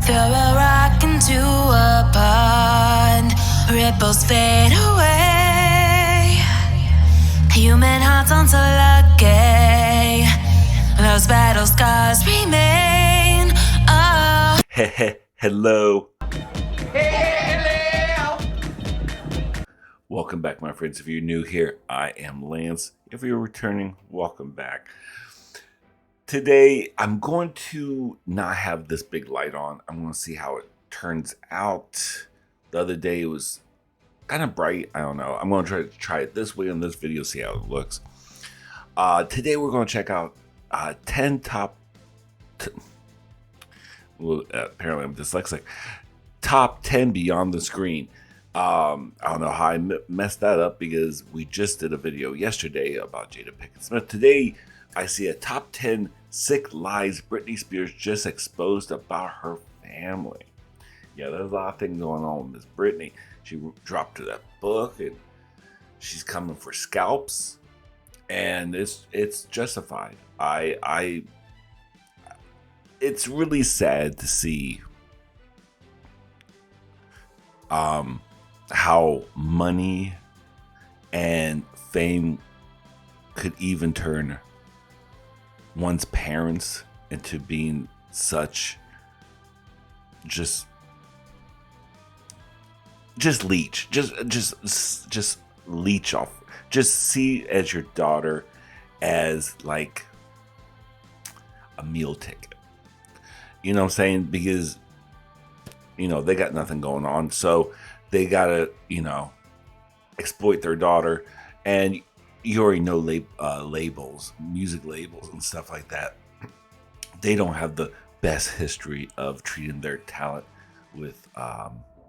Throw a rock into a pond, ripples fade away. Human hearts aren't so lucky, those battle scars remain. Oh. Hello. Welcome back, my friends. If you're new here, I am Lance. If you're returning, welcome back. Today, I'm going to not have this big light on. I'm going to see how it turns out. The other day, it was kind of bright. I don't know. I'm going to try it this way in this video, see how it looks. Today, we're going to check out 10 top... well, apparently, I'm dyslexic. Top 10 beyond the screen. I don't know how I messed that up because we just did a video yesterday about Jada Pinkett Smith. Today, I see a top 10 sick lies Britney Spears just exposed about her family. Yeah, there's a lot of things going on with Miss Britney. She dropped her that book, and she's coming for scalps, and it's justified. It's really sad to see how money and fame could even turn one's parents into being such just leech, just leech off. Just see as your daughter as like a meal ticket. You know what I'm saying? Because they got nothing going on, so they gotta exploit their daughter. And you already know labels, music labels and stuff like that. They don't have the best history of treating their talent with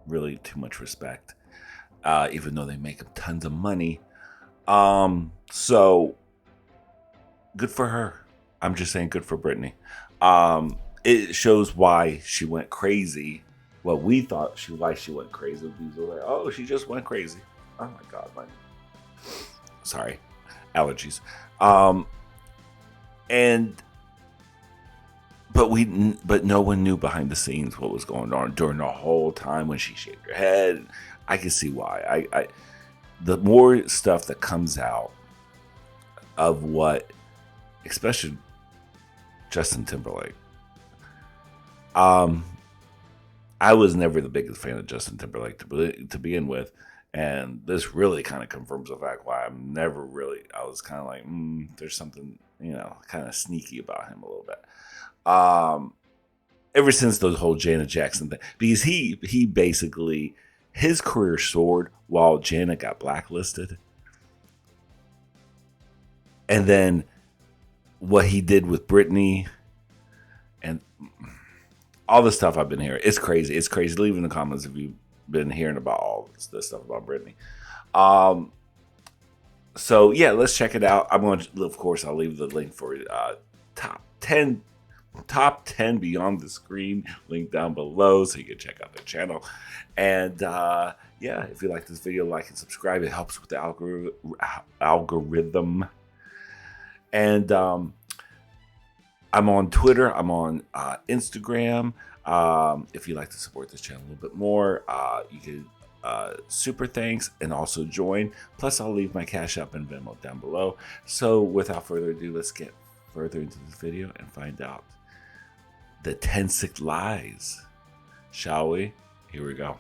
really too much respect, even though they make tons of money. So good for her. I'm just saying, good for Britney. It shows why she went crazy. Well, we thought why she went crazy. We were like, oh, she just went crazy. Oh my God, sorry, allergies. But no one knew behind the scenes what was going on during the whole time when she shaved her head. I can see why. The more stuff that comes out of what, especially Justin Timberlake. I was never the biggest fan of Justin Timberlake to begin with, and this really kind of confirms the fact why I was kind of like, there's something, kind of sneaky about him a little bit. Ever since the whole Janet Jackson thing, because he basically, his career soared while Janet got blacklisted. And then what he did with Britney and all the stuff I've been hearing, it's crazy. It's crazy. Leave in the comments if you've been hearing about all this stuff about Britney. So yeah, let's check it out. I'm going to, of course, I'll leave the link for top 10 beyond the screen link down below so you can check out the channel. And yeah, if you like this video, like and subscribe. It helps with the algorithm. And I'm on Twitter. I'm on Instagram. If you'd like to support this channel a little bit more, you can super thanks and also join. Plus, I'll leave my Cash App and Venmo down below. So without further ado, let's get further into this video and find out the 10 sick lies. Shall we? Here we go.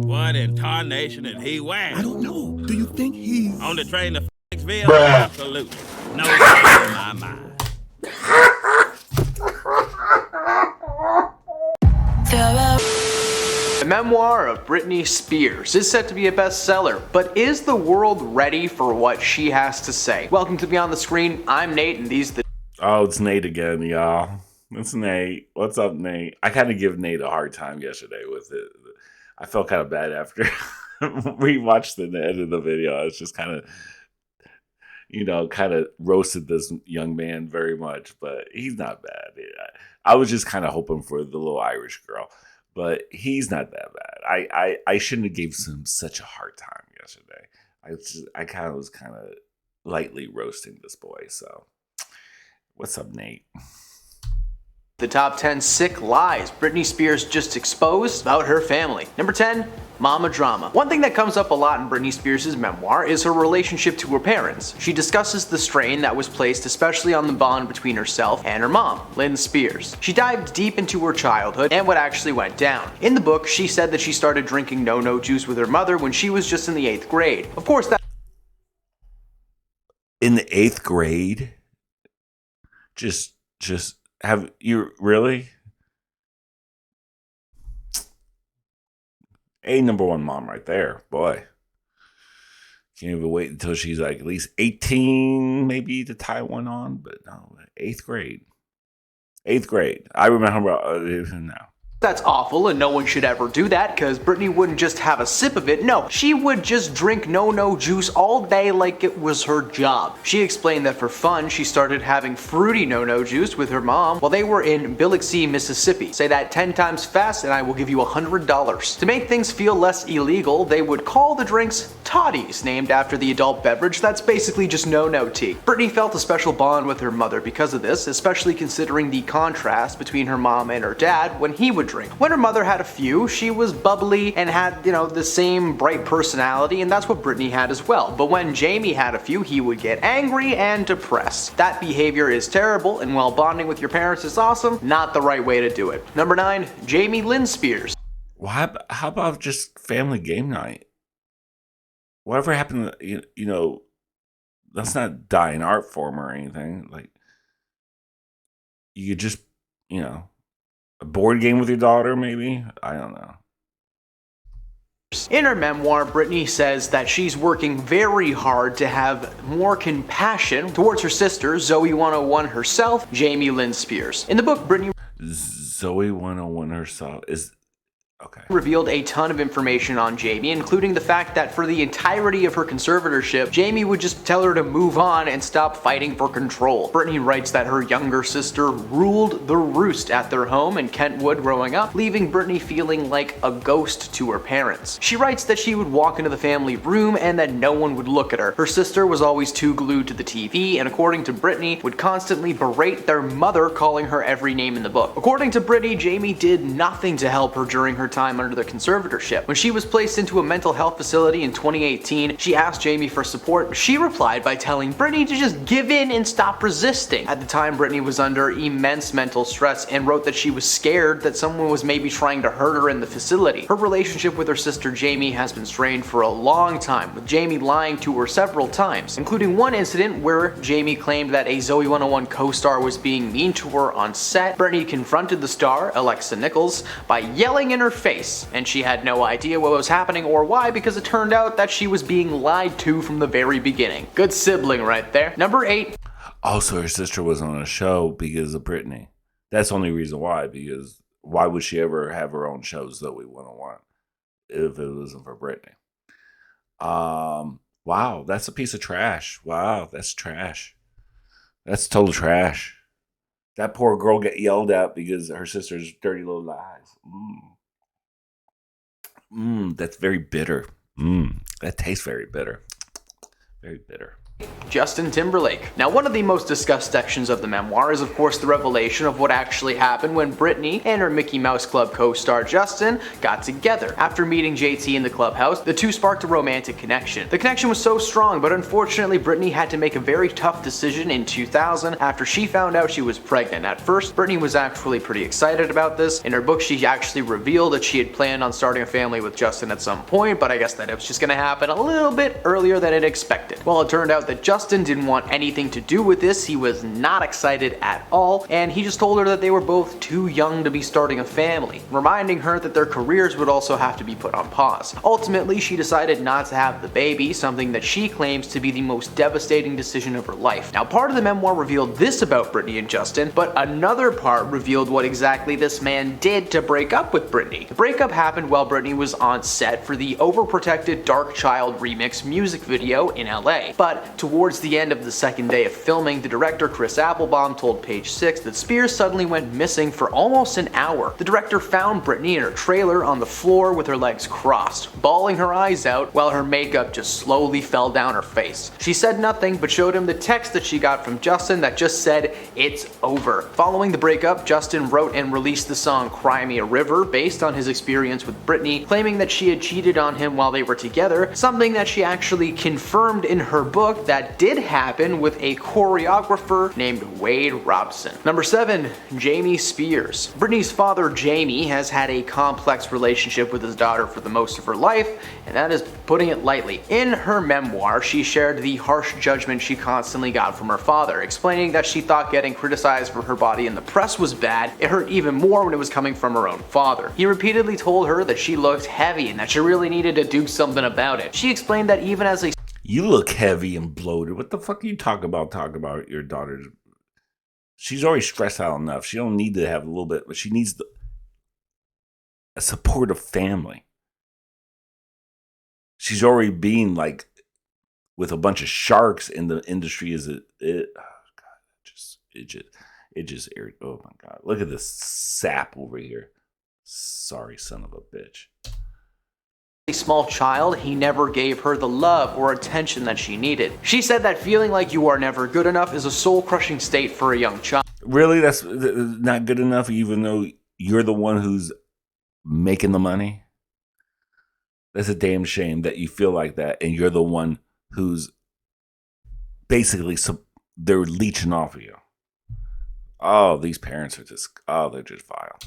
What in tarnation and he whacked? I don't know. Do you think he's On the train to Phoenixville? Absolutely. No doubt in my mind. The memoir of Britney Spears is set to be a bestseller, but is the world ready for what she has to say? Welcome to Beyond the Screen. I'm Nate, and these are the... Oh, it's Nate again, y'all. It's Nate. What's up, Nate? I kind of give Nate a hard time yesterday with it. I felt kind of bad after we watched the end of the video. I was just kind of, kind of roasted this young man very much, but he's not bad. I was just kind of hoping for the little Irish girl, but he's not that bad. I shouldn't have gave him such a hard time yesterday. I was kind of lightly roasting this boy. So, what's up, Nate? The top 10 sick lies Britney Spears just exposed about her family. Number 10. Mama drama. One thing that comes up a lot in Britney Spears' memoir is her relationship to her parents. She discusses the strain that was placed especially on the bond between herself and her mom, Lynn Spears. She dived deep into her childhood and what actually went down. In the book, she said that she started drinking no-no juice with her mother when she was just in the 8th grade. Of course, that In the 8th grade? Just have you really? Number one mom right there, boy. Can't even wait until she's like at least 18, maybe, to tie one on. But no, 8th grade. 8th grade. I remember. No. That's awful and no one should ever do that because Britney wouldn't just have a sip of it. No, she would just drink no-no juice all day like it was her job. She explained that for fun, she started having fruity no-no juice with her mom while they were in Biloxi, Mississippi. Say that 10 times fast and I will give you $100. To make things feel less illegal, they would call the drinks toddies, named after the adult beverage that's basically just no-no tea. Britney felt a special bond with her mother because of this, especially considering the contrast between her mom and her dad when he would drink. When her mother had a few, she was bubbly and had, the same bright personality, and that's what Britney had as well. But when Jamie had a few, he would get angry and depressed. That behavior is terrible, and while bonding with your parents is awesome, not the right way to do it. Number 9, Jamie Lynn Spears. Well, how about just family game night? Whatever happened, that's not dying art form or anything. Like, you could just, a board game with your daughter, maybe? I don't know. In her memoir, Britney says that she's working very hard to have more compassion towards her sister, Zoe 101 herself, Jamie Lynn Spears. In the book, Britney Zoe 101 herself is... Okay. Revealed a ton of information on Jamie, including the fact that for the entirety of her conservatorship, Jamie would just tell her to move on and stop fighting for control. Britney writes that her younger sister ruled the roost at their home in Kentwood growing up, leaving Britney feeling like a ghost to her parents. She writes that she would walk into the family room and that no one would look at her. Her sister was always too glued to the TV, and according to Britney, would constantly berate their mother, calling her every name in the book. According to Britney, Jamie did nothing to help her during her time under the conservatorship. When she was placed into a mental health facility in 2018, she asked Jamie for support. She replied by telling Britney to just give in and stop resisting. At the time, Britney was under immense mental stress and wrote that she was scared that someone was maybe trying to hurt her in the facility. Her relationship with her sister Jamie has been strained for a long time, with Jamie lying to her several times, including one incident where Jamie claimed that a Zoe 101 co-star was being mean to her on set. Britney confronted the star, Alexa Nichols, by yelling in her face, and she had no idea what was happening or why because it turned out that she was being lied to from the very beginning. Good sibling right there. Number 8. Also, her sister was on a show because of Britney. That's the only reason why, because why would she ever have her own show, Zoe 101, if it wasn't for Britney? Wow, that's a piece of trash. Wow, that's trash. That's total trash. That poor girl get yelled at because her sister's dirty little lies. That's very bitter. That tastes very bitter. Very bitter. Justin Timberlake. Now, one of the most discussed sections of the memoir is of course the revelation of what actually happened when Britney and her Mickey Mouse Club co-star Justin got together. After meeting JT in the clubhouse, the two sparked a romantic connection. The connection was so strong, but unfortunately Britney had to make a very tough decision in 2000 after she found out she was pregnant. At first, Britney was actually pretty excited about this. In her book, she actually revealed that she had planned on starting a family with Justin at some point, but I guess that it was just gonna happen a little bit earlier than it expected. Well, it turned out that Justin didn't want anything to do with this. He was not excited at all, and he just told her that they were both too young to be starting a family, reminding her that their careers would also have to be put on pause. Ultimately, she decided not to have the baby, something that she claims to be the most devastating decision of her life. Now, part of the memoir revealed this about Britney and Justin, but another part revealed what exactly this man did to break up with Britney. The breakup happened while Britney was on set for the Overprotected Dark Child remix music video in LA. But Towards the end of the second day of filming, the director Chris Applebaum told Page Six that Spears suddenly went missing for almost an hour. The director found Britney in her trailer on the floor with her legs crossed, bawling her eyes out while her makeup just slowly fell down her face. She said nothing but showed him the text that she got from Justin that just said, "It's over." Following the breakup, Justin wrote and released the song Cry Me a River based on his experience with Britney, claiming that she had cheated on him while they were together, something that she actually confirmed in her book that did happen with a choreographer named Wade Robson. Number 7. Jamie Spears. Britney's father Jamie has had a complex relationship with his daughter for the most of her life, and that is putting it lightly. In her memoir, she shared the harsh judgment she constantly got from her father, explaining that she thought getting criticized for her body in the press was bad. It hurt even more when it was coming from her own father. He repeatedly told her that she looked heavy and that she really needed to do something about it. She explained that even as a You look heavy and bloated. What the fuck are you talking about your daughter? She's already stressed out enough. She don't need to have a little bit, but she needs a supportive family. She's already being like with a bunch of sharks in the industry. It just oh my God. Look at this sap over here. Sorry, son of a bitch. A small child, he never gave her the love or attention that she needed. She said that feeling like you are never good enough is a soul-crushing state for a young child. Really? That's not good enough, even though you're the one who's making the money? That's a damn shame that you feel like that, and you're the one who's basically, they're leeching off of you. Oh, these parents are they're just vile.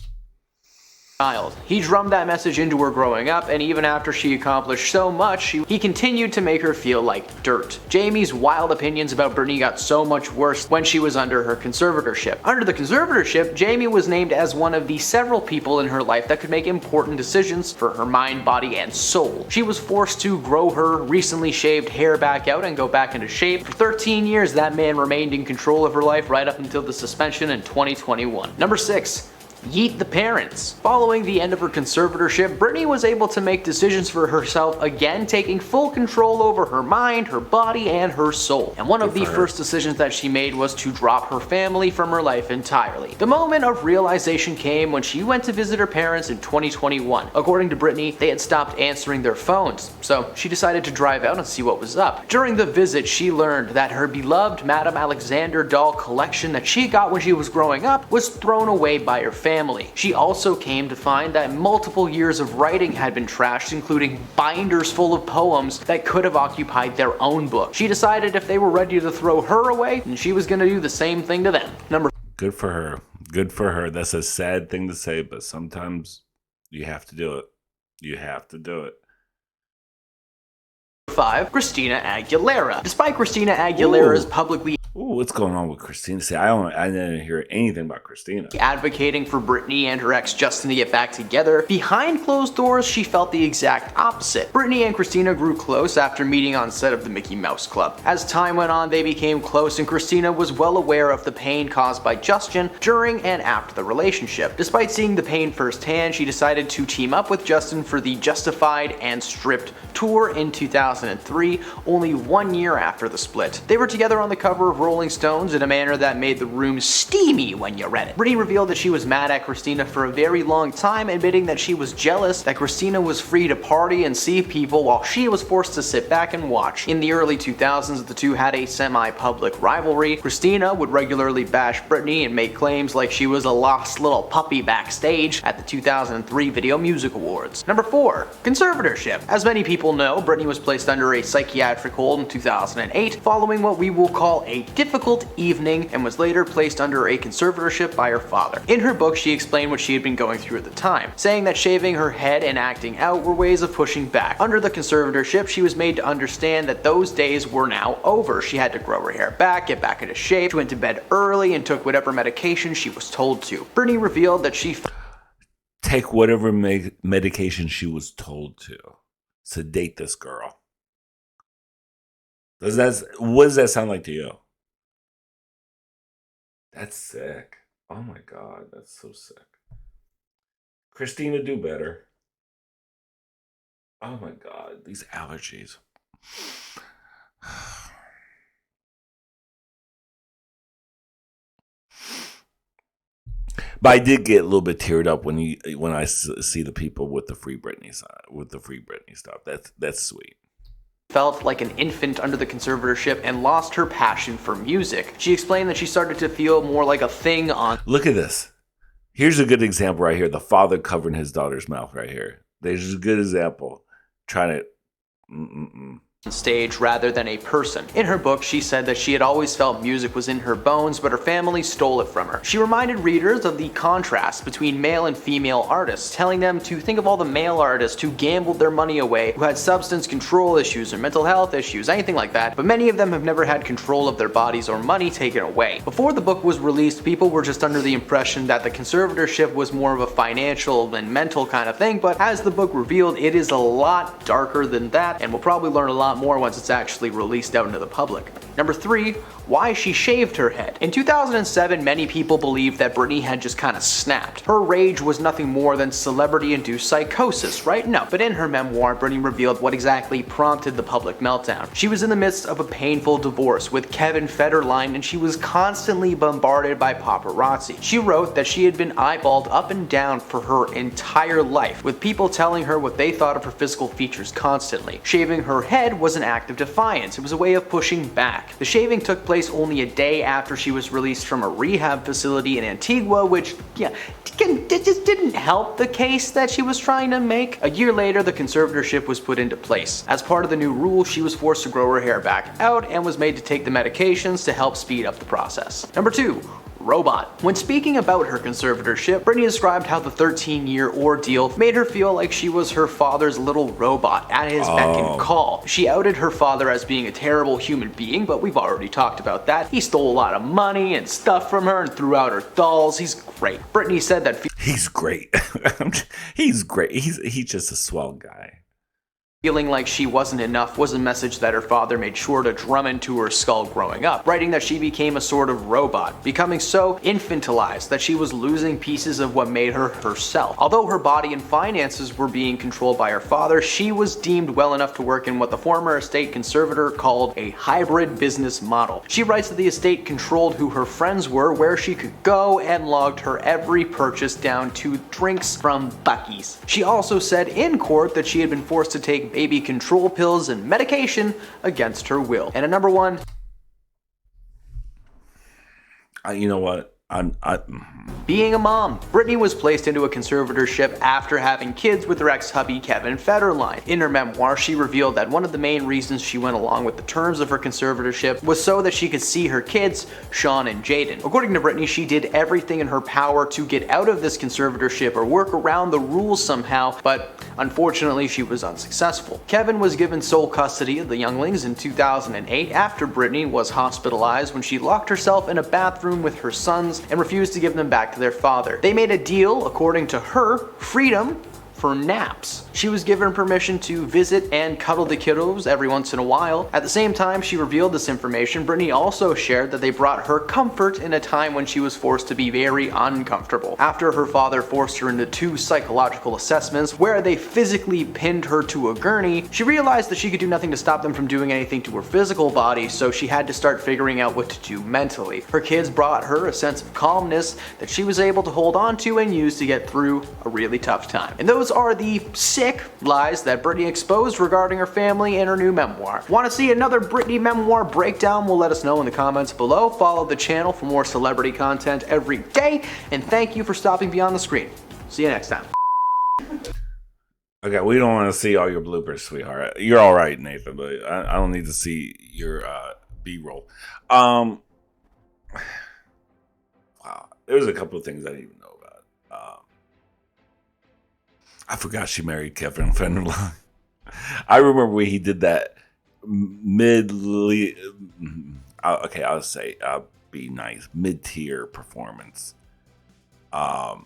He drummed that message into her growing up, and even after she accomplished so much, he continued to make her feel like dirt. Jamie's wild opinions about Britney got so much worse when she was under her conservatorship. Under the conservatorship, Jamie was named as one of the several people in her life that could make important decisions for her mind, body, and soul. She was forced to grow her recently shaved hair back out and go back into shape. For 13 years, that man remained in control of her life right up until the suspension in 2021. Number 6. Yeet the parents. Following the end of her conservatorship, Britney was able to make decisions for herself again, taking full control over her mind, her body, and her soul. And one of the first decisions that she made was to drop her family from her life entirely. The moment of realization came when she went to visit her parents in 2021. According to Britney, they had stopped answering their phones, so she decided to drive out and see what was up. During the visit, she learned that her beloved Madame Alexander doll collection that she got when she was growing up was thrown away by her family. She also came to find that multiple years of writing had been trashed, including binders full of poems that could have occupied their own book. She decided if they were ready to throw her away, then she was going to do the same thing to them. Good for her. Good for her. That's a sad thing to say, but sometimes you have to do it. You have to do it. 5. Christina Aguilera. Despite Christina Aguilera's publicly what's going on with Christina? See, I didn't hear anything about Christina. Advocating for Britney and her ex Justin to get back together, behind closed doors, she felt the exact opposite. Britney and Christina grew close after meeting on set of the Mickey Mouse Club. As time went on, they became close, and Christina was well aware of the pain caused by Justin during and after the relationship. Despite seeing the pain firsthand, she decided to team up with Justin for the Justified and Stripped tour in 2003, only 1 year after the split. They were together on the cover of Rolling Stones in a manner that made the room steamy when you read it. Britney revealed that she was mad at Christina for a very long time, admitting that she was jealous that Christina was free to party and see people while she was forced to sit back and watch. In the early 2000s, the two had a semi-public rivalry. Christina would regularly bash Britney and make claims like she was a lost little puppy backstage at the 2003 Video Music Awards. Number 4. Conservatorship. As many people know, Britney was placed under a psychiatric hold in 2008 following what we will call a difficult evening, and was later placed under a conservatorship by her father. In her book, she explained what she had been going through at the time, saying that shaving her head and acting out were ways of pushing back. Under the conservatorship, she was made to understand that those days were now over. She had to grow her hair back, get back into shape, she went to bed early, and took whatever medication she was told to. Britney revealed that she take whatever medication she was told to. Sedate this girl. What does that sound like to you? That's sick. Oh my God, that's so sick. Christina, do better. Oh my God, these allergies. But I did get a little bit teared up when I see the people with the free Britney stuff. That's sweet. Felt like an infant under the conservatorship and lost her passion for music. She explained that she started to feel more like a thing on. Look at this. Here's a good example right here. The father covering his daughter's mouth right here. There's a good example. Trying to. Stage rather than a person. In her book, she said that she had always felt music was in her bones, but her family stole it from her. She reminded readers of the contrast between male and female artists, telling them to think of all the male artists who gambled their money away, who had substance control issues or mental health issues, anything like that, but many of them have never had control of their bodies or money taken away. Before the book was released, people were just under the impression that the conservatorship was more of a financial and mental kind of thing, but as the book revealed, it is a lot darker than that, and we'll probably learn a lot more once it's actually released out into the public. Number 3, why she shaved her head. In 2007, many people believed that Britney had just kind of snapped. Her rage was nothing more than celebrity-induced psychosis, right? No, but in her memoir, Britney revealed what exactly prompted the public meltdown. She was in the midst of a painful divorce with Kevin Federline, and she was constantly bombarded by paparazzi. She wrote that she had been eyeballed up and down for her entire life, with people telling her what they thought of her physical features constantly. Shaving her head was an act of defiance. It was a way of pushing back. The shaving took place only a day after she was released from a rehab facility in Antigua, which, just didn't help the case that she was trying to make. A year later, the conservatorship was put into place. As part of the new rule, she was forced to grow her hair back out and was made to take the medications to help speed up the process. Number 2. Robot. When speaking about her conservatorship, Britney described how the 13-year ordeal made her feel like she was her father's little robot at his beck and call. She outed her father as being a terrible human being, but we've already talked about that. He stole a lot of money and stuff from her and threw out her dolls. He's great. Britney said that he's great. He's great. He's just a swell guy. Feeling like she wasn't enough was a message that her father made sure to drum into her skull growing up, writing that she became a sort of robot, becoming so infantilized that she was losing pieces of what made her herself. Although her body and finances were being controlled by her father, she was deemed well enough to work in what the former estate conservator called a hybrid business model. She writes that the estate controlled who her friends were, where she could go, and logged her every purchase down to drinks from Buc-ee's. She also said in court that she had been forced to take baby control pills and medication against her will. And at number 1, you know what? being a mom. Britney was placed into a conservatorship after having kids with her ex-hubby Kevin Federline. In her memoir, she revealed that one of the main reasons she went along with the terms of her conservatorship was so that she could see her kids, Sean and Jaden. According to Britney, she did everything in her power to get out of this conservatorship or work around the rules somehow, but unfortunately she was unsuccessful. Kevin was given sole custody of the younglings in 2008 after Britney was hospitalized when she locked herself in a bathroom with her sons and refused to give them back to their father. They made a deal, according to her, freedom for naps. She was given permission to visit and cuddle the kiddos every once in a while. At the same time she revealed this information, Britney also shared that they brought her comfort in a time when she was forced to be very uncomfortable. After her father forced her into 2 psychological assessments where they physically pinned her to a gurney, she realized that she could do nothing to stop them from doing anything to her physical body, so she had to start figuring out what to do mentally. Her kids brought her a sense of calmness that she was able to hold on to and use to get through a really tough time. And those are the sick lies that Britney exposed regarding her family in her new memoir. Want to see another Britney memoir breakdown? Well, let us know in the comments below. Follow the channel for more celebrity content every day, and thank you for stopping beyond the screen. See you next time. Okay, we don't want to see all your bloopers, sweetheart. You're all right, Nathan, but I don't need to see your B-roll. Wow, there's a couple of things I didn't even know about. I forgot she married Kevin Federline. I remember when he did that I'll say be nice, mid-tier performance at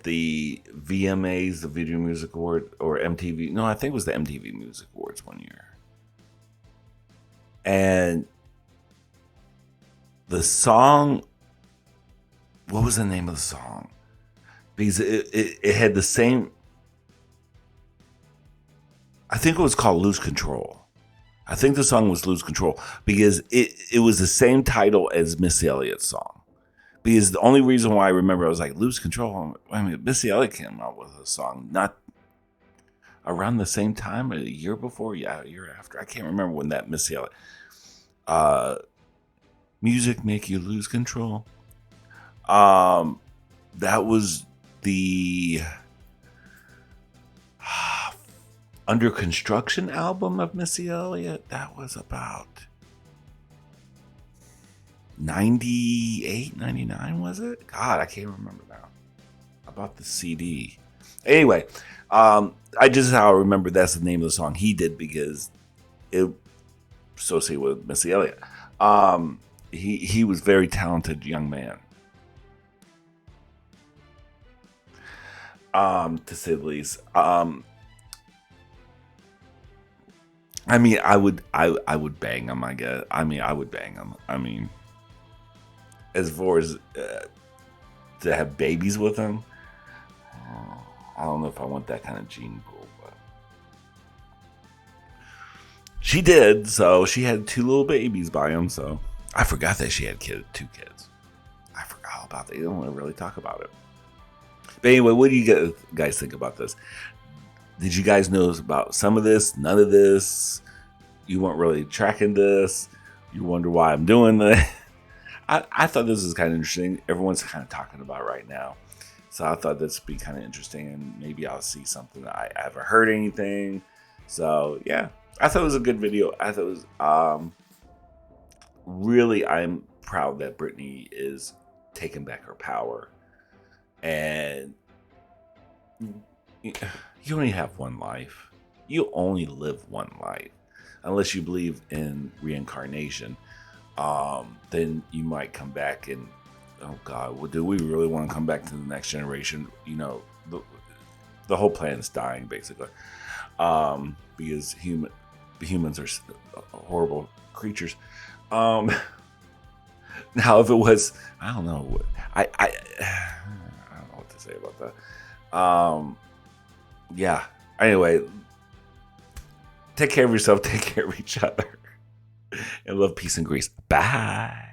the VMAs, the Video Music Award, or MTV. No, I think it was the MTV Music Awards one year. And the song, what was the name of the song? Because it had the same, I think it was called Lose Control. I think the song was Lose Control because it was the same title as Missy Elliott's song. Because the only reason why I remember I was like, Lose Control. I mean, Missy Elliott came out with a song not around the same time, a year before, a year after. I can't remember when that Missy Elliott. Music Make You Lose Control. That was the Under Construction album of Missy Elliott. That was about 98, 99, was it? God, I can't remember now. About the CD. Anyway, I just how I remember that's the name of the song he did because it associated with Missy Elliott. He was a very talented young man. To say the least. I mean, I would bang him, I guess. I mean, I would bang him. I mean, as far as to have babies with him, I don't know if I want that kind of gene pool, but she did. So she had 2 little babies by him. So I forgot that she had 2 kids. I forgot all about that. You don't really talk about it. But anyway, what do you guys think about this? Did you guys know about some of this? None of this? You weren't really tracking this? You wonder why I'm doing this? I thought this was kind of interesting. Everyone's kind of talking about it right now. So I thought this would be kind of interesting. And maybe I'll see something that I haven't heard anything. So, yeah. I thought it was a good video. I thought it was... really, I'm proud that Britney is taking back her power. And... you only have one life. You only live one life. Unless you believe in reincarnation, then you might come back and, oh God, well, do we really want to come back to the next generation? You know, the whole planet's dying, basically. Because humans are horrible creatures. Now, if it was, I don't know. I don't know what to say about that. Yeah. Anyway, take care of yourself. Take care of each other. And love, peace, and grace. Bye.